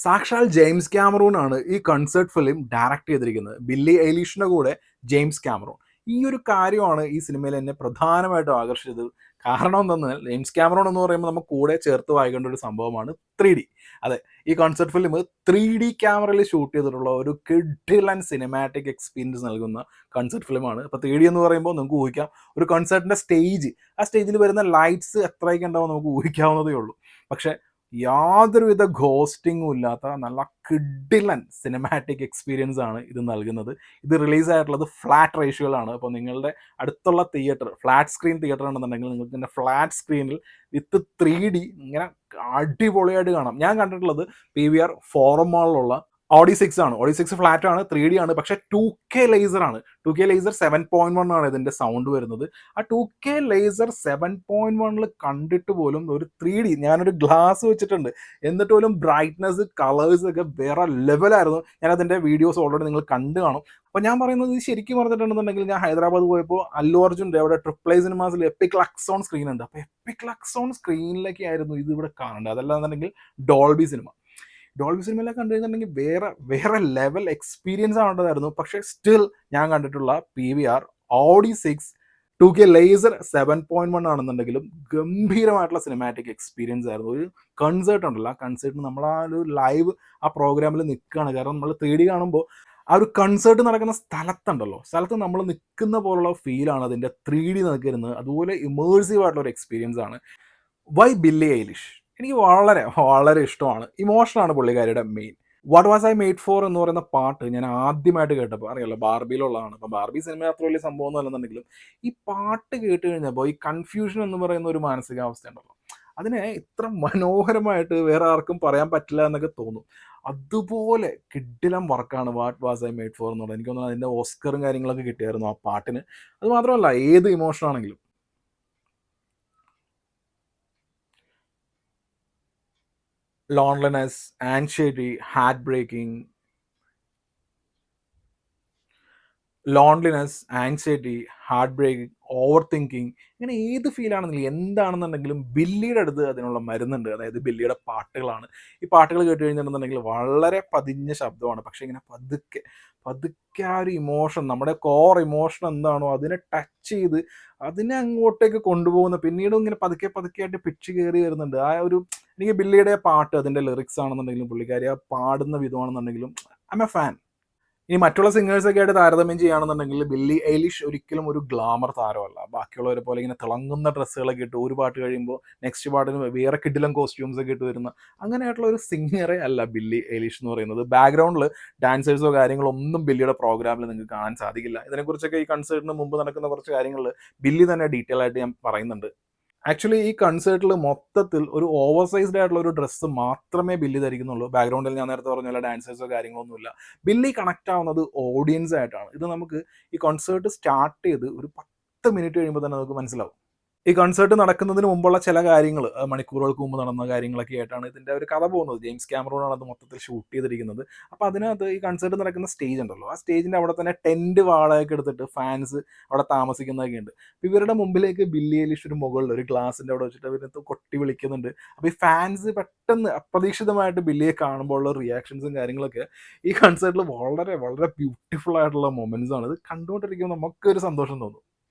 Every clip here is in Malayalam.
സാക്ഷാൽ ജെയിംസ് ക്യാമറൂൺ ആണ് ഈ കൺസെർട്ട് ഫിലിം ഡയറക്റ്റ് ചെയ്തിരിക്കുന്നത്. ബില്ലി എയിലിഷിന്റെ കൂടെ ജെയിംസ് ക്യാമറൂൺ. ഈ ഒരു കാര്യമാണ് ഈ സിനിമയിൽ എന്നെ പ്രധാനമായിട്ടും ആകർഷിച്ചത്. കാരണം എന്തെന്നാൽ ജെയിംസ് ക്യാമറൂൺ എന്ന് പറയുമ്പോൾ നമുക്ക് കൂടെ ചേർത്ത് വായിക്കേണ്ട ഒരു സംഭവമാണ് 3D. അതെ, ഈ കൺസെർട്ട് ഫിലിം 3D ക്യാമറയിൽ ഷൂട്ട് ചെയ്തിട്ടുള്ള ഒരു കിഡിലൻ സിനിമാറ്റിക് എക്സ്പീരിയൻസ് നൽകുന്ന കൺസെർട്ട് ഫിലിമാണ്. ഇപ്പോൾ 3D എന്ന് പറയുമ്പോൾ നമുക്ക് ഊഹിക്കാം ഒരു കൺസെർട്ടിന്റെ സ്റ്റേജ്, ആ സ്റ്റേജിൽ വരുന്ന ലൈറ്റ്സ് എത്രയൊക്കെ ഉണ്ടാവും നമുക്ക് ഊഹിക്കാവുന്നതേ ഉള്ളൂ. പക്ഷേ യാതൊരുവിധ ഘോസ്റ്റിങ്ങും ഇല്ലാത്ത നല്ല കിഡിലൻ സിനിമാറ്റിക് എക്സ്പീരിയൻസ് ആണ് ഇത് നൽകുന്നത്. ഇത് റിലീസായിട്ടുള്ളത് ഫ്ലാറ്റ് റേഷ്യോയിലാണ്. അപ്പോൾ നിങ്ങളുടെ അടുത്തുള്ള തിയേറ്റർ, ഫ്ലാറ്റ് സ്ക്രീൻ തിയേറ്റർ ആണെന്നുണ്ടെങ്കിൽ നിങ്ങൾക്ക് ഇതിൻ്റെ ഫ്ലാറ്റ് സ്ക്രീനിൽ വിത്ത് 3D ഇങ്ങനെ അടിപൊളിയായിട്ട് കാണാം. ഞാൻ കണ്ടിട്ടുള്ളത് PVR ഫോറം മാളിലുള്ള ഓഡി 6 ആണ്. ഓഡി 6 ഫ്ലാറ്റ് ആണ്, 3D ആണ്, പക്ഷേ 2K ലേസർ ആണ്. 2K ലേസർ 7.1 ആണ് ഇതിൻ്റെ സൗണ്ട് വരുന്നത്. ആ 2K ലേസർ 7.1 കണ്ടിട്ട് പോലും ഒരു 3D, ഞാനൊരു ഗ്ലാസ് വെച്ചിട്ടുണ്ട്, എന്നിട്ട് പോലും ബ്രൈറ്റ്നസ്, കളേഴ്സ് ഒക്കെ വേറെ ലെവലായിരുന്നു. ഞാനതിൻ്റെ വീഡിയോസ് ഓൾറെഡി നിങ്ങൾ കണ്ടു കാണും. അപ്പോൾ ഞാൻ പറയുന്നത് ശരിക്കും പറഞ്ഞിട്ടുണ്ടെന്നുണ്ടെങ്കിൽ, ഞാൻ ഹൈദരാബാദ് പോയപ്പോൾ അല്ലു അർജുൻ്റെ അവിടെ ട്രിപ്ലൈ സിനിമാസിൽ എപ്പിക് ലക്സോൺ സ്ക്രീൻ ഉണ്ട്. അപ്പോൾ എപ്പിക് ലക്സോൺ സ്ക്രീനിലൊക്കെ ആയിരുന്നു ഇത് ഇവിടെ കാണേണ്ടത്. അതല്ലാന്നുണ്ടെങ്കിൽ ഡോൾബി സിനിമയിലൊക്കെ കണ്ടു കഴിഞ്ഞിട്ടുണ്ടെങ്കിൽ വേറെ ലെവൽ എക്സ്പീരിയൻസ് ആവേണ്ടതായിരുന്നു. പക്ഷേ സ്റ്റിൽ ഞാൻ കണ്ടിട്ടുള്ള PVR ഓഡി 6 2K ലേസർ 7.1 ആണെന്നുണ്ടെങ്കിലും ഗംഭീരമായിട്ടുള്ള സിനിമാറ്റിക് എക്സ്പീരിയൻസ് ആയിരുന്നു. ഒരു കൺസേർട്ട് ഉണ്ടല്ലോ, ആ കൺസേർട്ടിന് നമ്മൾ ആ ഒരു ലൈവ് ആ പ്രോഗ്രാമിൽ നിൽക്കുകയാണ്. കാരണം നമ്മൾ 3D കാണുമ്പോൾ ആ ഒരു കൺസേർട്ട് നടക്കുന്ന സ്ഥലത്ത് നമ്മൾ നിൽക്കുന്ന പോലുള്ള ഫീലാണ് അതിൻ്റെ 3D നിൽക്കുന്നത്. അതുപോലെ ഇമേഴ്സീവ് ആയിട്ടുള്ള ഒരു എക്സ്പീരിയൻസ് ആണ്. വൈ ബില്ലി എയിലിഷ് എനിക്ക് വളരെ വളരെ ഇഷ്ടമാണ്. ഇമോഷനാണ് പുള്ളിക്കാരിയുടെ main. What was I made for എന്ന് പറയുന്ന പാട്ട് ഞാൻ ആദ്യമായിട്ട് കേട്ടപ്പോൾ, അറിയാലോ ബാർബിയിലുള്ളതാണ്. അപ്പോൾ ബാർബി സിനിമ അത്ര വലിയ സംഭവം ഒന്നും അല്ലെന്നുണ്ടെങ്കിലും ഈ പാട്ട് കേട്ട് കഴിഞ്ഞപ്പോൾ ഈ കൺഫ്യൂഷൻ എന്ന് പറയുന്ന ഒരു മാനസികാവസ്ഥ ഉണ്ടല്ലോ, അതിനെ ഇത്ര മനോഹരമായിട്ട് വേറെ ആർക്കും പറയാൻ പറ്റില്ല എന്നൊക്കെ തോന്നും. അതുപോലെ കിഡിലം വർക്കാണ് what was I made four എന്നുള്ളത്. എനിക്ക് തോന്നുന്നു അതിൻ്റെ ഓസ്കറും കാര്യങ്ങളൊക്കെ കിട്ടിയായിരുന്നു ആ പാട്ടിന്. അത് മാത്രമല്ല, ഏത് ഇമോഷൻ ആണെങ്കിലും loneliness, anxiety, heart breaking, over thinking, ഇങ്ങനെ ഏത് ഫീലാണെങ്കിലും എന്താണെന്നുണ്ടെങ്കിലും ബില്ലിയുടെ അടുത്ത് അതിനുള്ള മരുന്നുണ്ട്. അതായത് ബില്ലിയുടെ പാട്ടുകളാണ്. ഈ പാട്ടുകൾ കേട്ട് കഴിഞ്ഞിട്ടുണ്ടെന്നുണ്ടെങ്കിൽ വളരെ പതിഞ്ഞ ശബ്ദമാണ്, പക്ഷേ ഇങ്ങനെ പതുക്കെ പതുക്കെ ആ ഒരു ഇമോഷൻ, നമ്മുടെ കോർ ഇമോഷൻ എന്താണോ അതിനെ ടച്ച് ചെയ്ത് അതിനെ അങ്ങോട്ടേക്ക് കൊണ്ടുപോകുന്ന, പിന്നീടും ഇങ്ങനെ പതുക്കെ പതുക്കെ ആയിട്ട് പിച്ച് കയറി വരുന്നുണ്ട്. ആ ഒരു എനിക്ക് ബില്ലിയുടെ പാട്ട്, അതിൻ്റെ ലിറിക്സ് ആണെന്നുണ്ടെങ്കിലും പുള്ളിക്കാരി ആ പാടുന്ന വിധമാണെന്നുണ്ടെങ്കിലും ഐ എം എ ഫാൻ. ഇനി മറ്റുള്ള സിംഗേഴ്സൊക്കെ ആയിട്ട് താരതമ്യം ചെയ്യുകയാണെന്നുണ്ടെങ്കിൽ ബില്ലി എയിലിഷ് ഒരിക്കലും ഒരു ഗ്ലാമർ താരമല്ല. ബാക്കിയുള്ളവരെ പോലെ ഇങ്ങനെ തിളങ്ങുന്ന ഡ്രസ്സുകളൊക്കെ ഇട്ട് ഒരു പാട്ട് കഴിയുമ്പോൾ നെക്സ്റ്റ് പാട്ടിന് വേറെ കിഡിലം കോസ്റ്റ്യൂംസ് ഒക്കെ ഇട്ട് വരുന്ന അങ്ങനെയായിട്ടുള്ള ഒരു സിംഗറെ അല്ല ബില്ലി എയിലിഷ് എന്ന് പറയുന്നത്. ബാക്ക്ഗ്രൗണ്ടിൽ ഡാൻസേഴ്സോ കാര്യങ്ങളോ ഒന്നും ബില്ലിയുടെ പ്രോഗ്രാമിൽ നിങ്ങൾക്ക് കാണാൻ സാധിക്കില്ല. ഇതിനെക്കുറിച്ചൊക്കെ ഈ കൺസേർട്ടിന് മുമ്പ് നടക്കുന്ന കുറച്ച് കാര്യങ്ങളിൽ ബില്ലി തന്നെ ഡീറ്റെയിൽ ആയിട്ട് ഞാൻ പറയുന്നുണ്ട്. ആക്ച്വലി ഈ കൺസേർട്ടിൽ മൊത്തത്തിൽ ഒരു ഓവർ സൈസ്ഡ് ആയിട്ടുള്ള ഒരു ഡ്രസ്സ് മാത്രമേ ബില്ലി ധരിക്കുന്നുള്ളൂ. ബാക്ക്ഗ്രൗണ്ടിൽ ഞാൻ നേരത്തെ പറഞ്ഞ പോലെ ഡാൻസേഴ്സോ കാര്യങ്ങളൊന്നുമില്ല. ബില്ലി കണക്ട് ആവുന്നത് ഓഡിയൻസ് ആയിട്ടാണ്. ഇത് നമുക്ക് ഈ കൺസേർട്ട് സ്റ്റാർട്ട് ചെയ്ത് ഒരു 10 മിനിറ്റ് കഴിയുമ്പോൾ തന്നെ നമുക്ക് മനസ്സിലാവും. ഈ കൺസേർട്ട് നടക്കുന്നതിന് മുമ്പുള്ള ചില കാര്യങ്ങൾ, മണിക്കൂറുകൾക്ക് മുമ്പ് നടന്ന കാര്യങ്ങളൊക്കെ ആയിട്ടാണ് ഇതിൻ്റെ ഒരു കഥ പോകുന്നത്. ജെയിംസ് ക്യാമറൂണാണ് അത് മൊത്തത്തിൽ ഷൂട്ട് ചെയ്തിരിക്കുന്നത്. അപ്പോൾ അതിനകത്ത് ഈ കൺസേർട്ട് നടക്കുന്ന സ്റ്റേജ് ഉണ്ടല്ലോ, ആ സ്റ്റേജിൻ്റെ അവിടെ തന്നെ ടെൻറ്റ് വാടകയൊക്കെ എടുത്തിട്ട് ഫാൻസ് അവിടെ താമസിക്കുന്നതൊക്കെ ഉണ്ട്. അപ്പോൾ ഇവരുടെ മുമ്പിലേക്ക് ബില്ലി എയിലിഷ് ഒരു മുകളിൽ ഒരു ഗ്ലാസിൻ്റെ അവിടെ വെച്ചിട്ട് അവരത്ത് കൊട്ടി വിളിക്കുന്നുണ്ട്. അപ്പോൾ ഈ ഫാൻസ് പെട്ടെന്ന് അപ്രതീക്ഷിതമായിട്ട് ബില്ലിയെ കാണുമ്പോൾ ഉള്ള റിയാക്ഷൻസും കാര്യങ്ങളൊക്കെ ഈ കൺസേർട്ടിൽ വളരെ വളരെ ബ്യൂട്ടിഫുൾ ആയിട്ടുള്ള മൊമെൻറ്റ്സ് ആണ്. ഇത് കണ്ടുകൊണ്ടിരിക്കുമ്പോൾ നമുക്കൊരു സന്തോഷം തോന്നും.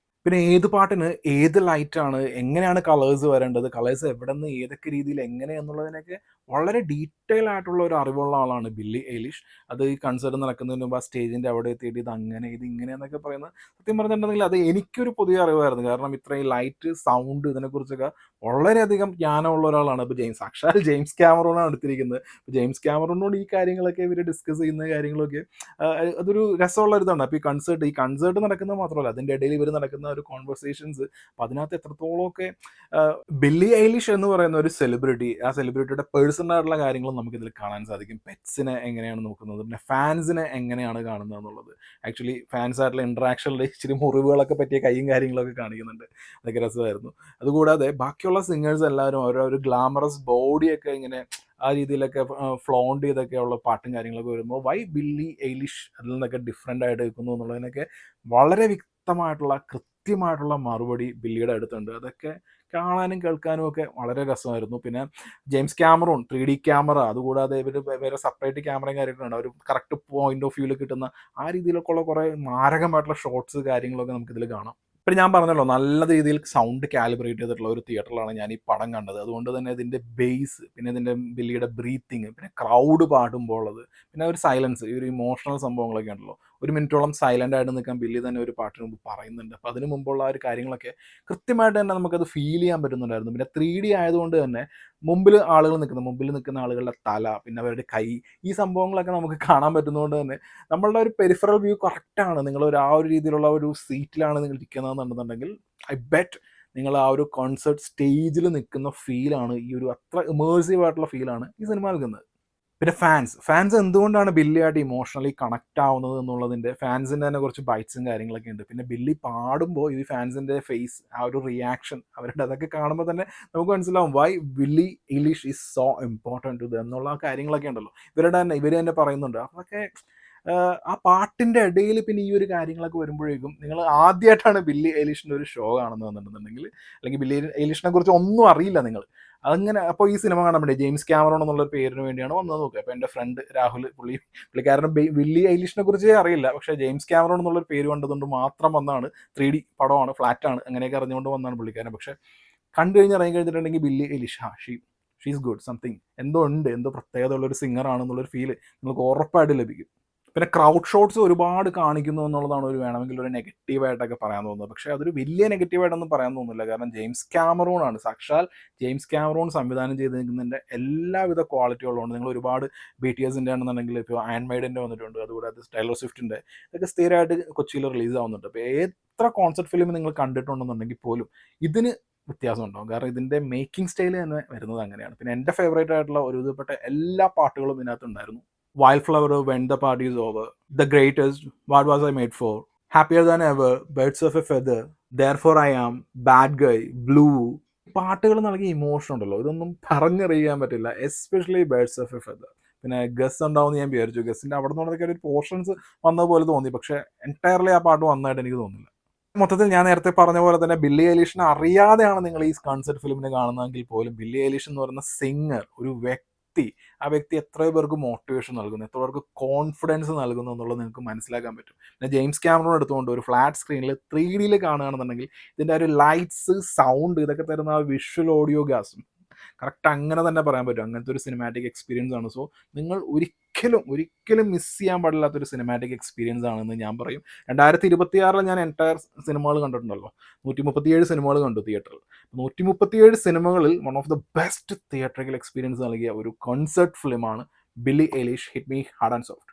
പിന്നെ ഏത് പാട്ടിന് ഏത് ലൈറ്റാണ്, എങ്ങനെയാണ് കളേഴ്സ് വരേണ്ടത്, കളേഴ്സ് എവിടെ നിന്ന് ഏതൊക്കെ രീതിയിൽ എങ്ങനെയെന്നുള്ളതിനൊക്കെ വളരെ ഡീറ്റെയിൽ ആയിട്ടുള്ള ഒരു അറിവുള്ള ആളാണ് ബില്ലി എയിലിഷ്. അത് ഈ കൺസേർട്ട് നടക്കുന്നതിന് മുമ്പ് ആ സ്റ്റേജിൻ്റെ അവിടെ എത്തിയിട്ട് ഇത് അങ്ങനെ ഇത് ഇങ്ങനെ എന്നൊക്കെ പറയുന്നത് സത്യം പറഞ്ഞിട്ടുണ്ടെങ്കിൽ അത് എനിക്കൊരു പുതിയ അറിവായിരുന്നു. കാരണം ഇത്രയും ലൈറ്റ്, സൗണ്ട്, ഇതിനെക്കുറിച്ചൊക്കെ വളരെയധികം ജ്ഞാനമുള്ള ഒരാളാണ്. ഇപ്പോൾ സാക്ഷാൽ ജെയിംസ് ക്യാമറൂണാണ് എടുത്തിരിക്കുന്നത്. ഇപ്പോൾ ജെയിംസ് ക്യാമറൂണോട് ഈ കാര്യങ്ങളൊക്കെ ഇവർ ഡിസ്കസ് ചെയ്യുന്ന കാര്യങ്ങളൊക്കെ അതൊരു രസമുള്ള ഒരു ഇതാണ്. അപ്പോൾ ഈ കൺസേർട്ട് നടക്കുന്നത് മാത്രമല്ല, അതിൻ്റെ ഇടയിൽ ഇവർ നടക്കുന്ന ഒരു കോൺവെർസേഷൻസ്, അപ്പോൾ അതിനകത്ത് എത്രത്തോളമൊക്കെ ബില്ലി എയിലിഷ് എന്ന് പറയുന്ന ഒരു സെലിബ്രിറ്റി, ആ സെലിബ്രിറ്റിയുടെ പേഴ്സണൽ ആയിട്ടുള്ള കാര്യങ്ങളും നമുക്കിതിൽ കാണാൻ സാധിക്കും. പെറ്റ്സിനെ എങ്ങനെയാണ് നോക്കുന്നത്, പിന്നെ ഫാൻസിനെ എങ്ങനെയാണ് കാണുന്നത് എന്നുള്ളത്. ആക്ച്വലി ഫാൻസ് ആയിട്ടുള്ള ഇൻട്രാക്ഷനിൽ ഇച്ചിരി മുറിവുകളൊക്കെ പറ്റിയ കൈയും കാര്യങ്ങളൊക്കെ കാണിക്കുന്നുണ്ട്. അതൊക്കെ രസമായിരുന്നു. അതുകൂടാതെ ബാക്കിയുള്ള സിംഗേഴ്സ് എല്ലാവരും ഒരു ഗ്ലാമറസ് ബോഡിയൊക്കെ ഇങ്ങനെ ആ രീതിയിലൊക്കെ ഫ്ലോണ്ട് ചെയ്തൊക്കെയുള്ള പാട്ടും കാര്യങ്ങളൊക്കെ വരുമ്പോൾ വൈ ബില്ലി എയിലിഷ് അതിൽ നിന്നൊക്കെ ഡിഫറെൻ്റ് ആയിട്ട് നിൽക്കുന്നു എന്നുള്ളതിനൊക്കെ വളരെ വ്യക്തമായിട്ടുള്ള കൃത്യമായിട്ടുള്ള മറുപടി ബില്ലിയുടെ അടുത്തുണ്ട്. അതൊക്കെ കാണാനും കേൾക്കാനും ഒക്കെ വളരെ രസമായിരുന്നു. പിന്നെ ജെയിംസ് ക്യാമറൂൺ 3D ക്യാമറ, അതുകൂടാതെ ഇവർ വേറെ സെപ്പറേറ്റ് ക്യാമറയും കാര്യങ്ങളുണ്ട്. അവർ കറക്റ്റ് പോയിന്റ് ഓഫ് വ്യൂവിൽ കിട്ടുന്ന ആ രീതിയിലൊക്കെ ഉള്ള കുറേ മാരകമായിട്ടുള്ള ഷോട്ട്സ് കാര്യങ്ങളൊക്കെ നമുക്കിതിൽ കാണാം. പിന്നെ ഞാൻ പറഞ്ഞല്ലോ, നല്ല രീതിയിൽ സൗണ്ട് കാലിബ്രേറ്റ് ചെയ്തിട്ടുള്ള ഒരു തിയേറ്ററിലാണ് ഞാൻ ഈ പടം കണ്ടത്. അതുകൊണ്ട് തന്നെ ഇതിൻ്റെ ബേസ്, പിന്നെ ഇതിൻ്റെ ബില്ലിയുടെ ബ്രീത്തിങ്, പിന്നെ ക്രൗഡ് പാടുമ്പോൾ ഉള്ളത്, പിന്നെ ഒരു സൈലൻസ്, ഈ ഒരു ഇമോഷണൽ സംഭവങ്ങളൊക്കെ ഉണ്ടല്ലോ. 1 മിനിറ്റോളം സൈലൻ്റ് ആയിട്ട് നിൽക്കാൻ ബില്ലി തന്നെ ഒരു പാട്ടിന് മുമ്പ് പറയുന്നുണ്ട്. അപ്പോൾ അതിന് മുമ്പുള്ള ആ ഒരു കാര്യങ്ങളൊക്കെ കൃത്യമായിട്ട് തന്നെ നമുക്കത് ഫീൽ ചെയ്യാൻ പറ്റുന്നുണ്ടായിരുന്നു. പിന്നെ 3D ആയതുകൊണ്ട് തന്നെ മുമ്പിൽ നിൽക്കുന്ന ആളുകളുടെ തല, പിന്നെ അവരുടെ കൈ, ഈ സംഭവങ്ങളൊക്കെ നമുക്ക് കാണാൻ പറ്റുന്നതുകൊണ്ട് തന്നെ നമ്മളുടെ ഒരു പെരിഫറൽ വ്യൂ കറക്റ്റാണ്. നിങ്ങളൊരു ആ ഒരു രീതിയിലുള്ള ഒരു സീറ്റിലാണ് നിങ്ങൾ ഇരിക്കുന്നതെന്നുണ്ടെന്നുണ്ടെങ്കിൽ ഐ ബെറ്റ് നിങ്ങൾ ആ ഒരു കോൺസെർട്ട് സ്റ്റേജിൽ നിൽക്കുന്ന ഫീലാണ്, ഈ ഒരു അത്ര ഇമേഴ്സീവ് ആയിട്ടുള്ള ഫീലാണ് ഈ സിനിമ നൽകുന്നത്. പിന്നെ ഫാൻസ് എന്തുകൊണ്ടാണ് ബില്ലിയായിട്ട് ഇമോഷണലി കണക്റ്റ് ആവുന്നത് എന്നുള്ളതിൻ്റെ ഫാൻസിൻ്റെ തന്നെ കുറച്ച് ബൈറ്റ്സും കാര്യങ്ങളൊക്കെ ഉണ്ട്. പിന്നെ ബില്ലി പാടുമ്പോൾ ഈ ഫാൻസിൻ്റെ ഫേസ്, ആ ഒരു റിയാക്ഷൻ, അവരുടെ അതൊക്കെ കാണുമ്പോൾ തന്നെ നമുക്ക് മനസ്സിലാവും why Billie Eilish is so important to them എന്നുള്ള ആ കാര്യങ്ങളൊക്കെ ഉണ്ടല്ലോ. ഇവർ തന്നെ പറയുന്നുണ്ട്. അതൊക്കെ ആ പാട്ടിൻ്റെ ഇടയിൽ പിന്നെ ഈ ഒരു കാര്യങ്ങളൊക്കെ വരുമ്പോഴേക്കും നിങ്ങൾ ആദ്യമായിട്ടാണ് ബില്ലി എയിലിഷിൻ്റെ ഒരു ഷോ കാണുന്നതെന്നുണ്ടെന്നുണ്ടെങ്കിൽ, അല്ലെങ്കിൽ ബില്ലി എയിലിഷിനെ കുറിച്ച് ഒന്നും അറിയില്ല നിങ്ങൾ, അങ്ങനെ അപ്പോൾ ഈ സിനിമ കാണാൻ വേണ്ടി ജെയിംസ് ക്യാമറോൺ എന്നുള്ള പേരിന് വേണ്ടിയാണ് വന്നത് നോക്കുക. അപ്പോൾ എൻ്റെ ഫ്രണ്ട് രാഹുൽ, പുള്ളിക്കാരന് ബില്ലി എയിലിഷിനെ കുറിച്ചേ അറിയില്ല, പക്ഷേ ജെയിംസ് ക്യാമറോൺ എന്നുള്ളൊരു പേര് കണ്ടതുകൊണ്ട് മാത്രം വന്നതാണ്. 3D പടമാണ്, ഫ്ലാറ്റാണ്, അങ്ങനെയൊക്കെ അറിഞ്ഞുകൊണ്ട് വന്നതാണ് പുള്ളിക്കാരൻ. പക്ഷേ കണ്ടു ഇറങ്ങി കഴിഞ്ഞിട്ടുണ്ടെങ്കിൽ ബില്ലി എയിലിഷ്, ഷീസ് ഗുഡ്, സംതിങ് എന്തോ ഉണ്ട്, എന്തോ പ്രത്യേകത ഉള്ളൊരു സിംഗറാണെന്നുള്ളൊരു ഫീല് നിങ്ങൾക്ക് ഉറപ്പായിട്ട് ലഭിക്കും. പിന്നെ ക്രൗഡ് ഷോട്ട്സ് ഒരുപാട് കാണിക്കുന്നു എന്നുള്ളതാണ് ഒരു വേണമെങ്കിൽ ഒരു നെഗറ്റീവായിട്ടൊക്കെ പറയാൻ തോന്നുന്നത്. പക്ഷേ അതൊരു വലിയ നെഗറ്റീവായിട്ടൊന്നും പറയാൻ തോന്നുന്നില്ല. കാരണം ജെയിംസ് ക്യാമറൂൺ ആണ്, സാക്ഷാൽ ജെയിംസ് ക്യാമറൂൺ സംവിധാനം ചെയ്തിരിക്കുന്നതിൻ്റെ എല്ലാവിധ ക്വാളിറ്റികളുണ്ട്. നിങ്ങൾ ഒരുപാട് BTSൻ്റെ ആണെന്നുണ്ടെങ്കിൽ ഇപ്പോൾ അയൺ മെയ്ഡൻ്റെ വന്നിട്ടുണ്ട്, അതുകൂടാതെ ടൈലർ സ്വിഫ്റ്റിൻ്റെ ഇതൊക്കെ സ്ഥിരമായിട്ട് കൊച്ചിയിൽ റിലീസ് ആവുന്നുണ്ട്. അപ്പോൾ എത്ര കോൺസെപ്റ്റ് ഫിലിം നിങ്ങൾ കണ്ടിട്ടുണ്ടെന്നുണ്ടെങ്കിൽ പോലും ഇതിന് വ്യത്യാസം ഉണ്ടാവും. കാരണം ഇതിൻ്റെ മേക്കിംഗ് സ്റ്റൈൽ തന്നെ വരുന്നത് അങ്ങനെയാണ്. പിന്നെ എൻ്റെ ഫേവറേറ്റ് ആയിട്ടുള്ള ഒരുവിധപ്പെട്ട എല്ലാ പാട്ടുകളും ഇതിനകത്തുണ്ടായിരുന്നു. Wildflower, When the Party is Over, The Greatest, What Was I Made For, Happier Than Ever, Birds of a Feather, Therefore I Am, Bad Guy, Blue. പാട്ടുകൾ നൽകിയ ഇമോഷൻ ഉണ്ടല്ലോ, ഇതൊന്നും പറഞ്ഞറിയിക്കാൻ പറ്റില്ല. Especially birds of A feather. പിന്നെ ഗസ് ഉണ്ടാവുമെന്ന് ഞാൻ വിചാരിച്ചു. ഗസിൻ്റെ അവിടെ നിന്നൊക്കെ ഒരു പോർഷൻസ് വന്നതുപോലെ തോന്നി, പക്ഷേ എൻറ്റയർലി ആ പാട്ട് വന്നതായിട്ട് എനിക്ക് തോന്നുന്നില്ല. മൊത്തത്തിൽ ഞാൻ നേരത്തെ പറഞ്ഞ പോലെ തന്നെ ബില്ലി എയിലിഷിനെ അറിയാതെയാണ് നിങ്ങൾ ഈ കൺസെർട്ട് ഫിലിമിന് കാണുന്നതെങ്കിൽ പോലും ബില്ലി എയിലിഷ് എന്ന് പറയുന്ന സിംഗർ, ഒരു ആ വ്യക്തി എത്രയോ പേർക്ക് മോട്ടിവേഷൻ നൽകുന്നു, എത്ര പേർക്ക് കോൺഫിഡൻസ് നൽകുന്നു എന്നുള്ളത് നിങ്ങൾക്ക് മനസ്സിലാക്കാൻ പറ്റും. പിന്നെ ജെയിംസ് ക്യാമറോൺ എടുത്തുകൊണ്ട് ഒരു ഫ്ലാറ്റ് സ്ക്രീനിൽ 3D കാണുകയാണെന്നുണ്ടെങ്കിൽ ഇതിൻ്റെ ഒരു ലൈറ്റ്സ്, സൗണ്ട്, ഇതൊക്കെ തരുന്ന ആ വിഷ്വൽ ഓഡിയോ ഗ്യാസും കറക്റ്റ് അങ്ങനെ തന്നെ പറയാൻ പറ്റും. അങ്ങനത്തെ ഒരു സിനിമാറ്റിക് എക്സ്പീരിയൻസ് ആണ്. സോ നിങ്ങൾ ഒരിക്കലും മിസ് ചെയ്യാൻ പാടില്ലാത്തൊരു സിനിമാറ്റിക് എക്സ്പീരിയൻസ് ആണെന്ന് ഞാൻ പറയും. 2026 ഞാൻ എൻറ്റയർ സിനിമകൾ കണ്ടിട്ടുണ്ടല്ലോ, 137 സിനിമകൾ കണ്ടു തിയേറ്ററിൽ. 137 സിനിമകളിൽ one of the best theatrical experience നൽകിയ ഒരു കോൺസെർട്ട് ഫിലിമാണ് Billie Eilish hit me hard and soft.